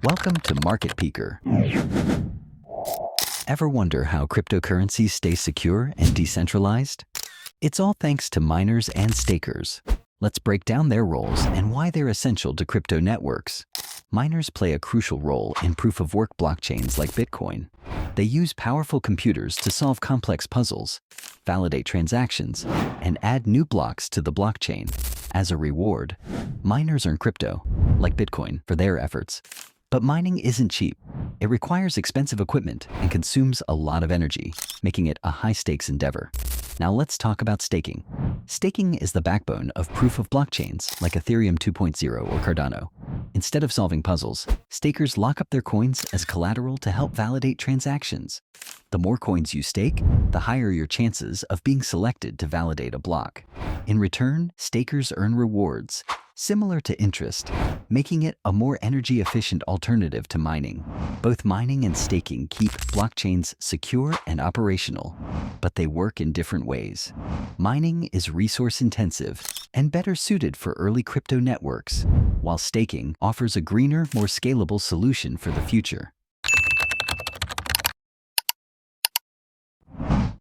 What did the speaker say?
Welcome to Market Peeker. Ever wonder how cryptocurrencies stay secure and decentralized? It's all thanks to miners and stakers. Let's break down their roles and why they're essential to crypto networks. Miners play a crucial role in proof-of-work blockchains like Bitcoin. They use powerful computers to solve complex puzzles, validate transactions, and add new blocks to the blockchain. As a reward, miners earn crypto, like Bitcoin, for their efforts. But mining isn't cheap. It requires expensive equipment and consumes a lot of energy, making it a high-stakes endeavor. Now let's talk about staking. Staking is the backbone of proof of blockchains like Ethereum 2.0 or Cardano. Instead of solving puzzles, stakers lock up their coins as collateral to help validate transactions. The more coins you stake, the higher your chances of being selected to validate a block. In return, stakers earn rewards, similar to interest, making it a more energy-efficient alternative to mining. Both mining and staking keep blockchains secure and operational, but they work in different ways. Mining is resource-intensive and better suited for early crypto networks, while staking offers a greener, more scalable solution for the future.